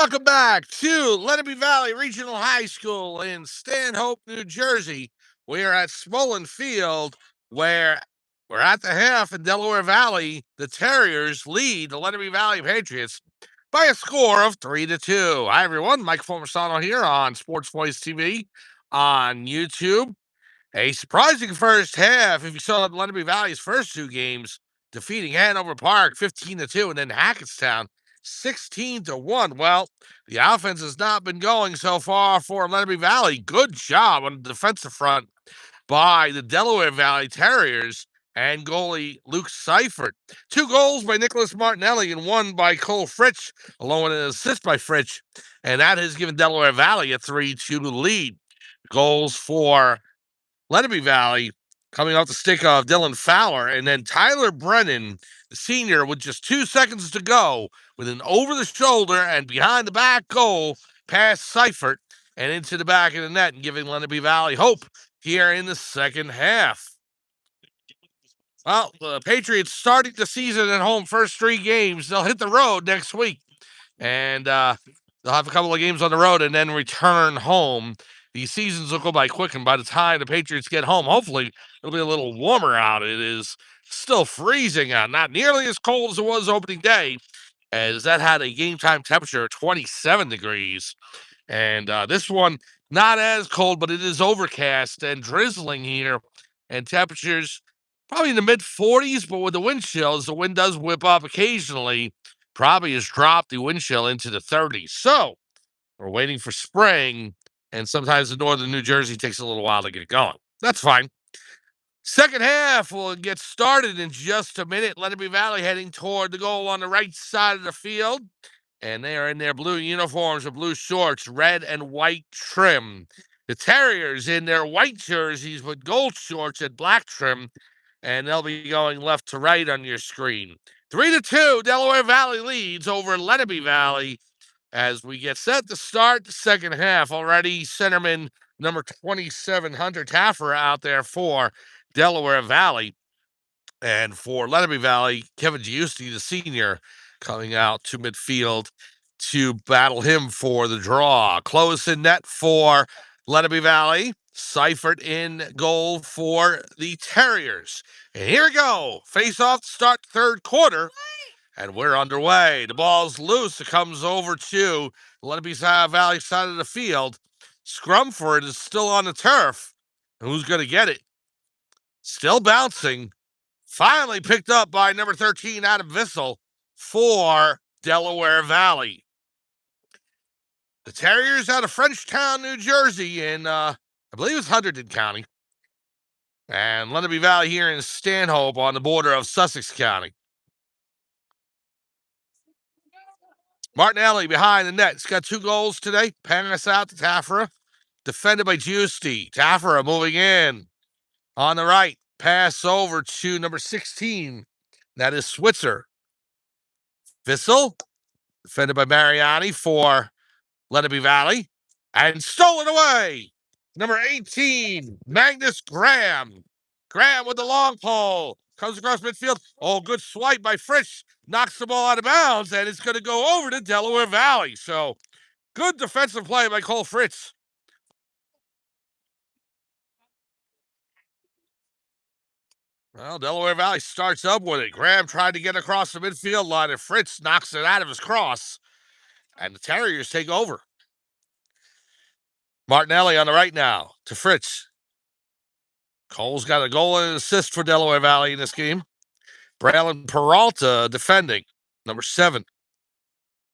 Welcome back to Lenape Valley Regional High School in Stanhope, New Jersey. We are at Smolin Field, where we're at the half in Delaware Valley. The Terriers lead the Lenape Valley Patriots by a score of 3-2. Hi, everyone. Mike Formasano here on Sports Voice TV on YouTube. A surprising first half. If you saw Lenape Valley's first two games, defeating Hanover Park 15-2, and then Hackettstown 16-1. Well, the offense has not been going so far for Lenape Valley. Good job on the defensive front by the Delaware Valley Terriers and goalie Luke Seifert. 2 goals by Nicholas Martinelli and 1 by Cole Fritsch, along with an assist by Fritsch, and that has given Delaware Valley a 3-2 lead. Goals for Lenape Valley coming off the stick of Dylan Fowler, and then Tyler Brennan, the senior, with just 2 seconds to go, with an over-the-shoulder and behind-the-back goal past Seifert and into the back of the net, and giving Lenape Valley hope here in the second half. Well, the Patriots starting the season at home, first 3 games. They'll hit the road next week, and they'll have a couple of games on the road and then return home. These seasons will go by quick, and by the time the Patriots get home, hopefully it'll be a little warmer out. It is still freezing out, not nearly as cold as it was opening day, as that had a game time temperature of 27 degrees. And this one, not as cold, but it is overcast and drizzling here, and temperatures probably in the mid 40s, but with the wind chills, the wind does whip up occasionally, probably has dropped the wind chill into the 30s. So we're waiting for spring, and sometimes the northern New Jersey takes a little while to get going. That's fine. Second half will get started in just a minute. Lenape Valley heading toward the goal on the right side of the field, and they are in their blue uniforms with blue shorts, red and white trim. The Terriers in their white jerseys with gold shorts and black trim, and they'll be going left to right on your screen. 3-2, Delaware Valley leads over Lenape Valley as we get set to start the second half. Already centerman number 27, Hunter Taffer, out there for Delaware Valley. And for Lenape Valley, Kevin Giusti, the senior, coming out to midfield to battle him for the draw. Close in net for Lenape Valley. Seifert in goal for the Terriers. And here we go. Face off to start third quarter. And we're underway. The ball's loose. It comes over to Lenape Valley side of the field. Scrum for it is still on the turf. Who's going to get it? Still bouncing. Finally picked up by number 13, Adam Vissel, for Delaware Valley. The Terriers out of Frenchtown, New Jersey, in, I believe it's Hunterdon County. And Lenape Valley here in Stanhope on the border of Sussex County. Martinelli behind the net. He's got 2 goals today. Pass out to Taffera. Defended by Giusti. Taffera moving in. On the right. Pass over to number 16. That is Switzer. Vissel. Defended by Mariani for Lenape Valley. And stolen away. Number 18. Magnus Graham. Graham with the long pole. Comes across midfield. Oh, good swipe by Frisch. Knocks the ball out of bounds, and it's going to go over to Delaware Valley. So, good defensive play by Cole Fritz. Well, Delaware Valley starts up with it. Graham tried to get across the midfield line, and Fritz knocks it out of his cross. And the Terriers take over. Martinelli on the right now to Fritz. Cole's got a goal and an assist for Delaware Valley in this game. Braylon Peralta defending. Number 7.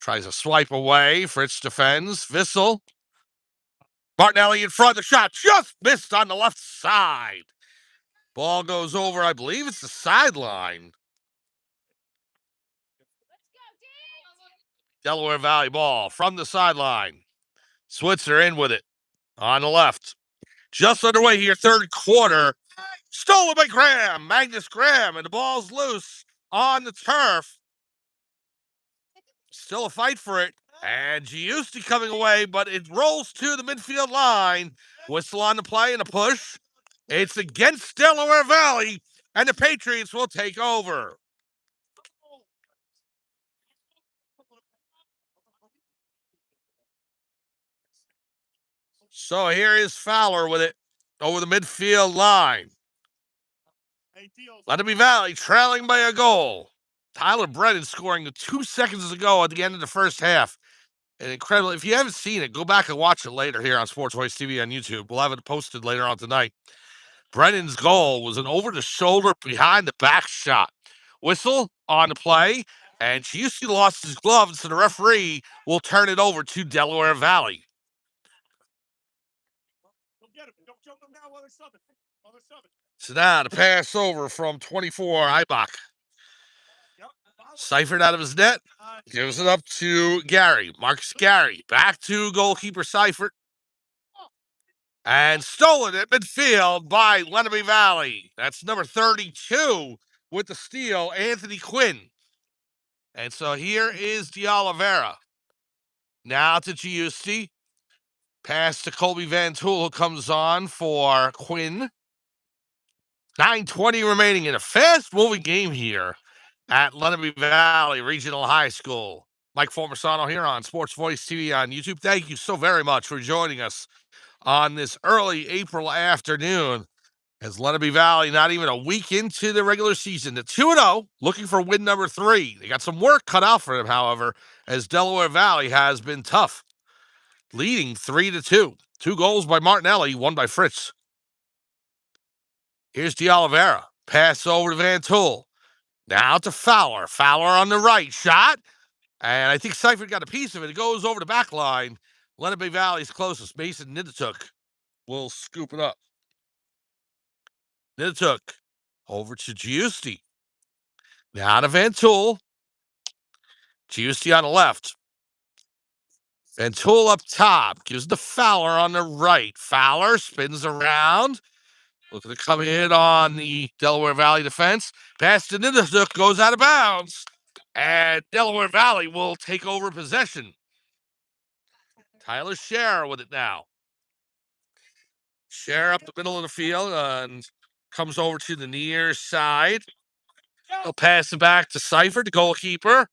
Tries a swipe away. Fritz defends. Vissel. Martinelli in front. The shot just missed on the left side. Ball goes over, I believe it's the sideline. Delaware Valley ball from the sideline. Switzer in with it on the left. Just underway here, third quarter. Stolen by Graham. Magnus Graham, and the ball's loose on the turf. Still a fight for it. And Giusti coming away, but it rolls to the midfield line. Whistle on the play and a push. It's against Delaware Valley, and the Patriots will take over. So here is Fowler with it over the midfield line. Lenape Valley trailing by a goal. Tyler Brennan scoring 2 seconds ago at the end of the first half. An incredible. If you haven't seen it, go back and watch it later here on Sports Voice TV on YouTube. We'll have it posted later on tonight. Brennan's goal was an over-the-shoulder, behind-the-back shot. Whistle on the play, and Giusti lost his glove, so the referee will turn it over to Delaware Valley. So now the pass over from 24, Eibach. Seifert out of his net, gives it up to Gary. Marcus Gary, back to goalkeeper Seifert. And stolen at midfield by Lenape Valley. That's number 32 with the steal, Anthony Quinn. And so here is De Oliveira. Now to Giusti. Pass to Colby Van Tool, who comes on for Quinn. 9:20 remaining in a fast-moving game here at Lenape Valley Regional High School. Mike Formasano here on Sports Voice TV on YouTube. Thank you so very much for joining us on this early April afternoon as Lenape Valley not even a week into the regular season. The 2-0, looking for win number 3. They got some work cut out for them, however, as Delaware Valley has been tough, leading 3-2. 2 goals by Martinelli, 1 by Fritz. Here's De Oliveira. Pass over to Van Tool. Now to Fowler. Fowler on the right. Shot. And I think Seifert got a piece of it. It goes over the back line. Lenape Valley's closest. Mason Nidituk will scoop it up. Nidituk over to Giusti. Now to Van Tool. Giusti on the left. Van Tool up top. Gives the Fowler on the right. Fowler spins around. Looking to come in on the Delaware Valley defense. Pass to Nidituk, goes out of bounds. And Delaware Valley will take over possession. Tyler Scherer with it now. Scherer up the middle of the field and comes over to the near side. He'll pass it back to Seifert, the goalkeeper.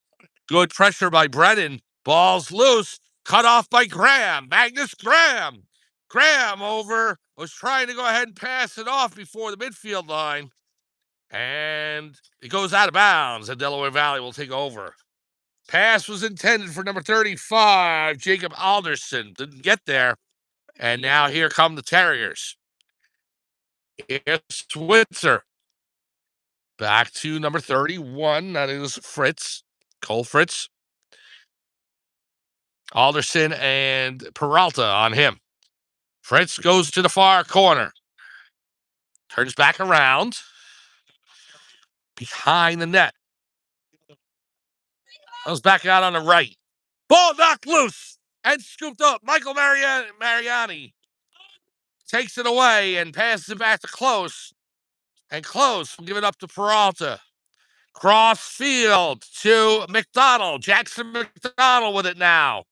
Good pressure by Brennan. Ball's loose. Cut off by Graham. Magnus Graham. Graham was trying to go ahead and pass it off before the midfield line. And it goes out of bounds, and Delaware Valley will take over. Pass was intended for number 35, Jacob Alderson. Didn't get there. And now here come the Terriers. Here's Switzer. Back to number 31. That is Fritz. Cole Fritz. Alderson and Peralta on him. Fritz goes to the far corner. Turns back around. Behind the net. Goes back out on the right. Ball knocked loose and scooped up. Michael Mariani takes it away and passes it back to Close. And Close will give it up to Peralta. Cross field to McDonald. Jackson McDonald with it now.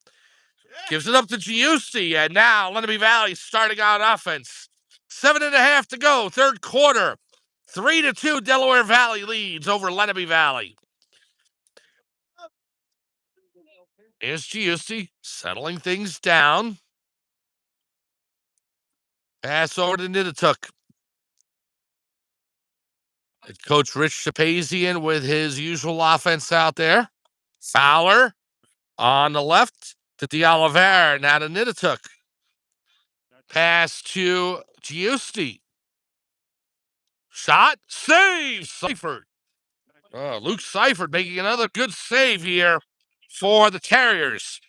Gives it up to Giusti. And now Lenape Valley starting on offense. 7.5 to go. Third quarter. 3-2 Delaware Valley leads over Lenape Valley. Here's Giusti settling things down. Pass over to Nidituk. Coach Rich Shapazian with his usual offense out there. Fowler on the left to De Oliveira. Now to Nidituk. Pass to Giusti. Shot. Save. Seifert. Luke Seifert making another good save here for the Terriers.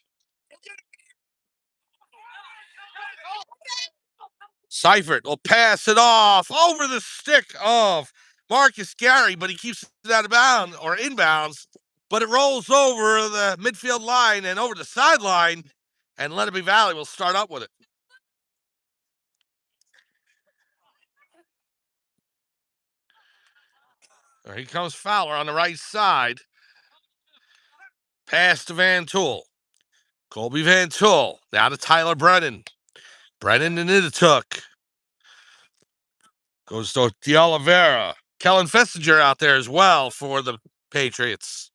Seifert will pass it off over the stick of Marcus Gary, but he keeps it out of bounds or inbounds. But it rolls over the midfield line and over the sideline, and Lenape Valley will start up with it. There he comes Fowler on the right side. Pass to Van Tool. Colby Van Tool. Now to Tyler Brennan. Brennan and Nidituk. Goes to De Oliveira. Kellen Fessinger out there as well for the Patriots.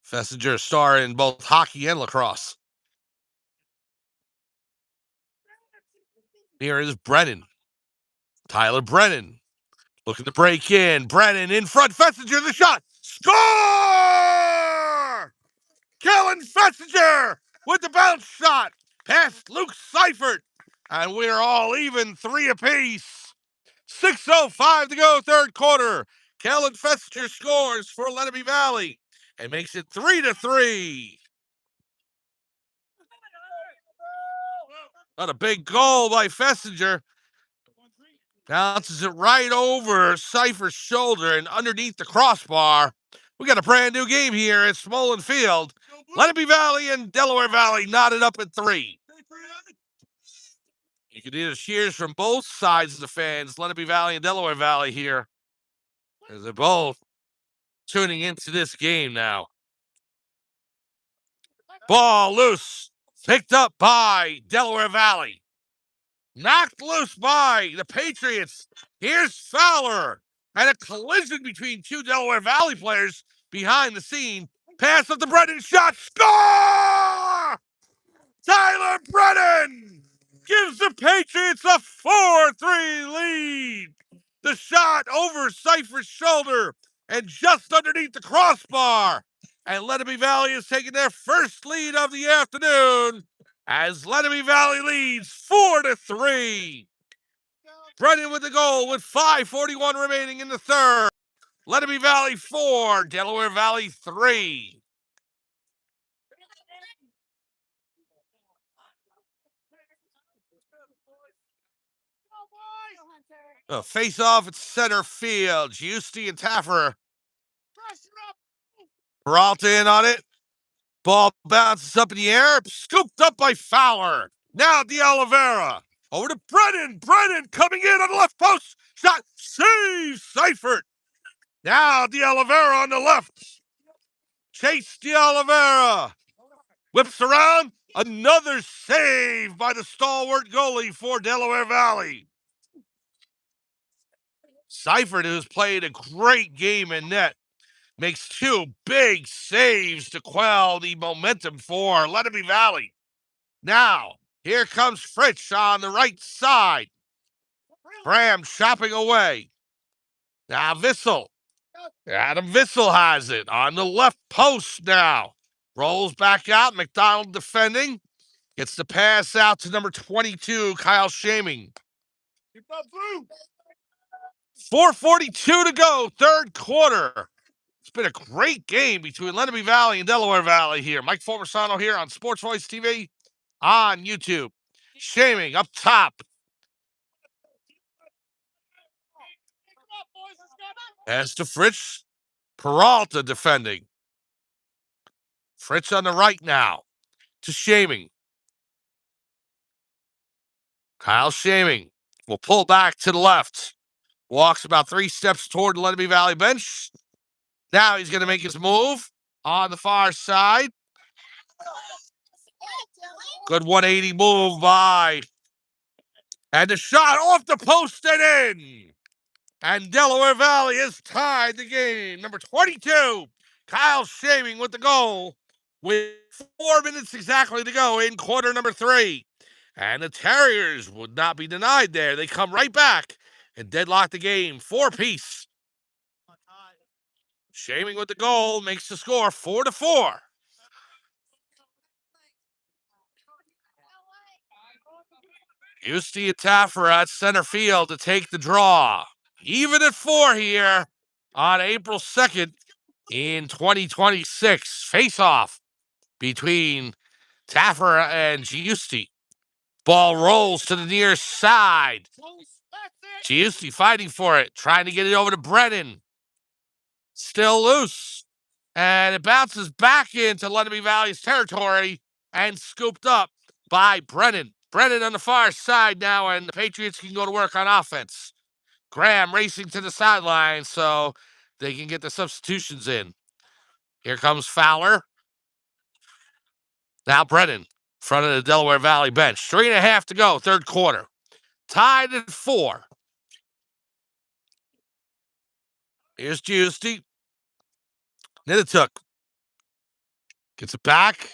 Fessinger, star in both hockey and lacrosse. Here is Brennan. Tyler Brennan looking to break in. Brennan in front. Fessinger, the shot. Score! Kellen Fessinger with the bounce shot past Luke Seifert. And we're all even, 3 apiece. 6:05 to go, third quarter. Kellen Fessinger scores for Lenape Valley and makes it 3-3. Not a big goal by Fessinger. Bounces it right over Seifert's shoulder and underneath the crossbar. We got a brand new game here at Smolin Field. Lenape Valley and Delaware Valley knotted up at 3. You can hear the cheers from both sides of the fans, Lenape Valley and Delaware Valley here, as they're both tuning into this game now. Ball loose, picked up by Delaware Valley. Knocked loose by the Patriots. Here's Fowler. And a collision between 2 Delaware Valley players behind the scene. Pass up to Brennan. Shot. Score! Tyler Brennan gives the Patriots a 4-3 lead. The shot over Seifert's shoulder and just underneath the crossbar. And Lenape Valley is taking their first lead of the afternoon as Lenape Valley leads 4-3. Brennan with the goal with 5:41 remaining in the third. Lenape Valley 4, Delaware Valley 3. A face-off at center field. Giusti and Taffer. Peralta in on it. Ball bounces up in the air. Scooped up by Fowler. Now De Oliveira. Over to Brennan. Brennan coming in on the left post. Shot. Save Seifert. Now De Oliveira on the left. Chase De Oliveira. Whips around. Another save by the stalwart goalie for Delaware Valley. Seifert, who's played a great game in net, makes 2 big saves to quell the momentum for Lenape Valley. Now, here comes Fritz on the right side. Graham chopping away. Now Vissel. Adam Vissel has it on the left post now. Rolls back out. McDonald defending. Gets the pass out to number 22, Kyle Shaming. 4:42 to go, third quarter. It's been a great game between Lenape Valley and Delaware Valley here. Mike Formersano here on Sports Voice TV on YouTube. Shaming up top. As to Fritz. Peralta defending. Fritz on the right now to Shaming. Kyle Shaming will pull back to the left. Walks about 3 steps toward the Lenape Valley bench. Now he's going to make his move on the far side. Good 180 move by. And the shot off the post and in. And Delaware Valley has tied the game. Number 22, Kyle Shaming with the goal with 4 minutes exactly to go in quarter number 3. And the Terriers would not be denied there. They come right back and deadlock the game. 4-piece. Shaming with the goal makes the score 4-4. Giusti and Taffer at center field to take the draw. Even at 4 here on April 2nd in 2026. Face-off between Taffer and Giusti. Ball rolls to the near side. Giusti fighting for it, trying to get it over to Brennan. Still loose. And it bounces back into Lenape Valley's territory and scooped up by Brennan. Brennan on the far side now, and the Patriots can go to work on offense. Graham racing to the sideline so they can get the substitutions in. Here comes Fowler. Now Brennan, front of the Delaware Valley bench. 3.5 to go, third quarter. Tied at 4. Here's Giusti. Nidituk gets it back.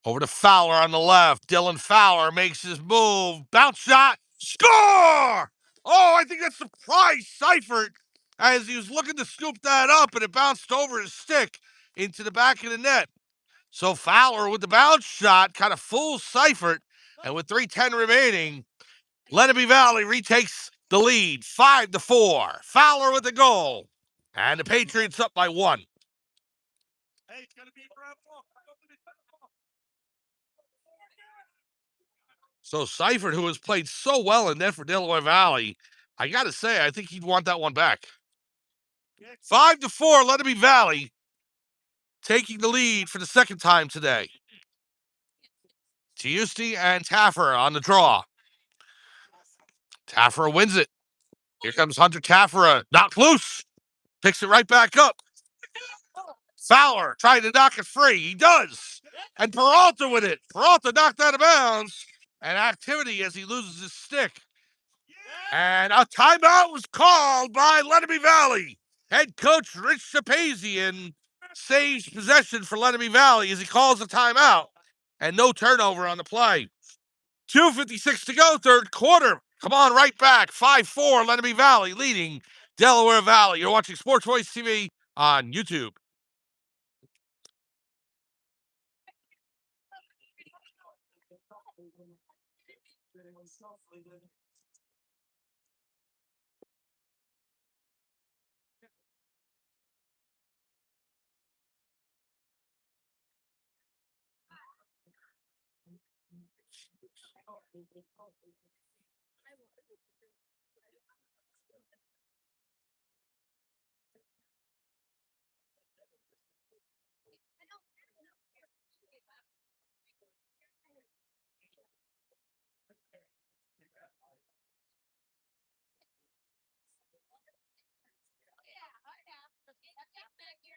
Over to Fowler on the left. Dylan Fowler makes his move. Bounce shot. Score! Oh, I think that surprised Seifert as he was looking to scoop that up, and it bounced over his stick into the back of the net. So Fowler with the bounce shot kind of fools Seifert, and with 3:10 remaining, Lenape Valley retakes the lead, 5-4. Fowler with the goal, and the Patriots up by 1. So Seifert, who has played so well in net for Delaware Valley, I got to say, I think he'd want that one back. 5-4, Lenape Valley taking the lead for the second time today. Giusti and Taffer on the draw. Taffer wins it. Here comes Hunter Taffer, knocked loose. Picks it right back up. Fowler trying to knock it free. He does. And Peralta with it. Peralta knocked out of bounds. And activity as he loses his stick. And a timeout was called by Lenape Valley. Head coach Rich Sapazian saves possession for Lenape Valley as he calls a timeout. And no turnover on the play. 2:56 to go, third quarter. Come on, right back. 5-4, Lenape Valley leading Delaware Valley. You're watching Sports Voice TV on YouTube.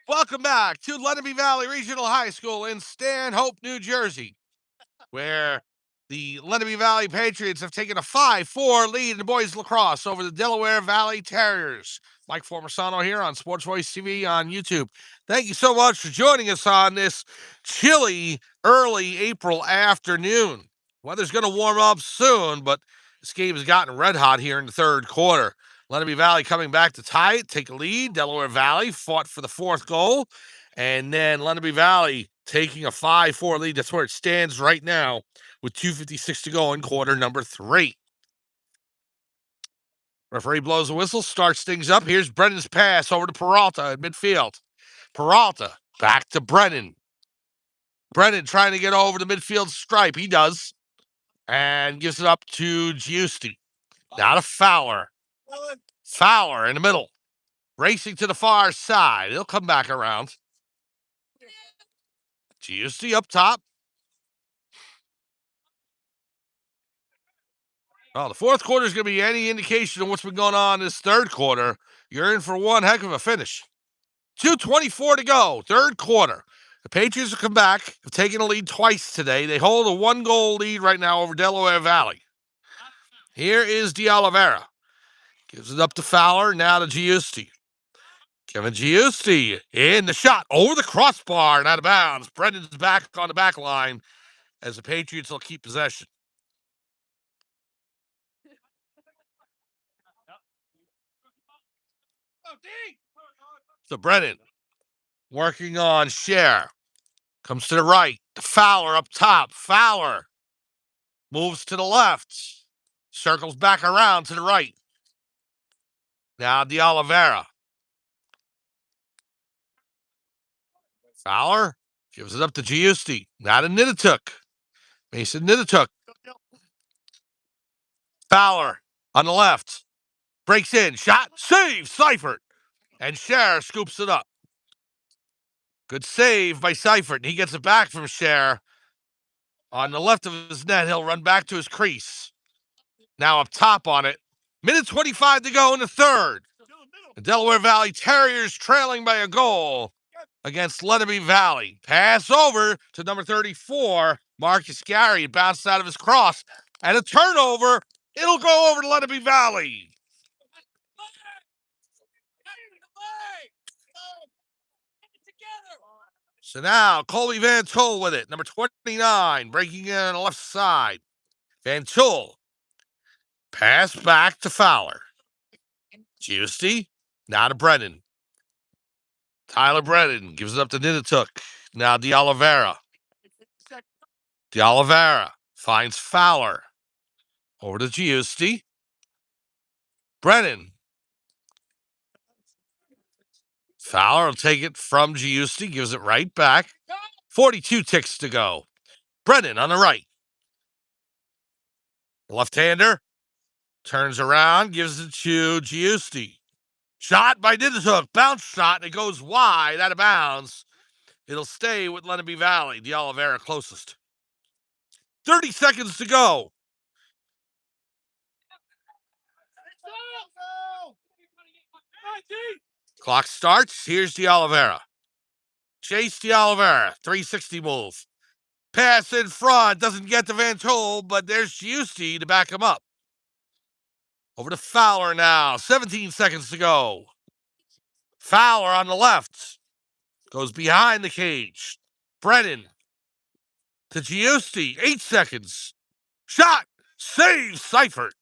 Welcome back to Lenape Valley Regional High School in Stanhope, New Jersey, where the Lenape Valley Patriots have taken a 5-4 lead in the boys lacrosse over the Delaware Valley Terriers. Mike Formasano here on Sports Voice TV on YouTube. Thank you so much for joining us on this chilly early April afternoon. Weather's going to warm up soon, but this game has gotten red hot here in the third quarter. Lenape Valley coming back to tie it, take a lead. Delaware Valley fought for the fourth goal. And then Lenape Valley taking a 5-4 lead. That's where it stands right now with 2:56 to go in quarter number 3. Referee blows a whistle, starts things up. Here's Brennan's pass over to Peralta at midfield. Peralta back to Brennan. Brennan trying to get over the midfield stripe. He does. And gives it up to Giusti. Now to Fowler. Fowler in the middle. Racing to the far side. He'll come back around. Giusti up top. Well, the fourth quarter is going to be any indication of what's been going on this third quarter. You're in for one heck of a finish. 2:24 to go, third quarter. The Patriots have come back, have taken a lead twice today. They hold a 1-goal lead right now over Delaware Valley. Here is De Oliveira. Gives it up to Fowler, now to Giusti. Kevin Giusti in the shot over the crossbar and out of bounds. Brendan's back on the back line as the Patriots will keep possession. So Brennan working on Cher. Comes to the right. Fowler up top. Fowler moves to the left. Circles back around to the right. Now De Oliveira. Fowler gives it up to Giusti. Now to Nitatuk. Mason Nitatuk. Fowler on the left. Breaks in. Shot. Save. Seifert. And Cher scoops it up. Good save by Seifert. He gets it back from Cher. On the left of his net, he'll run back to his crease. Now up top on it. Minute 25 to go in the third. The Delaware Valley Terriers trailing by a goal against Lenape Valley. Pass over to number 34, Marcus Gary. It bounced out of his cross. And a turnover. It'll go over to Lenape Valley. So now Colby Van Tull with it, number 29, breaking in on the left side. Van Tull. Pass back to Fowler. Giusti. Now to Brennan. Tyler Brennan gives it up to Ninatuk. Now DeOliveira. DeOliveira finds Fowler. Over to Giusti. Brennan. Fowler will take it from Giusti, gives it right back. 42 ticks to go. Brennan on the right. Left-hander turns around, gives it to Giusti. Shot by Ninatuk, bounce shot, and it goes wide, out of bounds. It'll stay with Lenape Valley, DeOliveira closest. 30 seconds to go. Clock starts. Here's DeOliveira. Chase DeOliveira, 360 move. Pass in front, doesn't get to Van Tull, but there's Giusti to back him up. Over to Fowler now, 17 seconds to go. Fowler on the left, goes behind the cage. Brennan to Giusti, 8 seconds. Shot, save Seifert.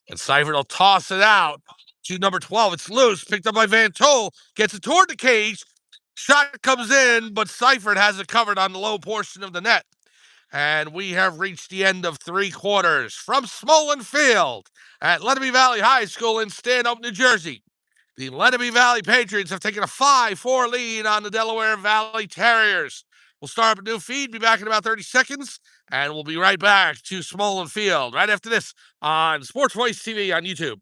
And Seifert will toss it out to number 12. It's loose, picked up by Van Tull, gets it toward the cage. Shot comes in, but Seifert has it covered on the low portion of the net. And we have reached the end of 3 quarters from Smolin Field at Lenape Valley High School in Stanhope, New Jersey. The Lenape Valley Patriots have taken a 5-4 lead on the Delaware Valley Terriers. We'll start up a new feed, be back in about 30 seconds, and we'll be right back to Smolin Field right after this on Sports Voice TV on YouTube.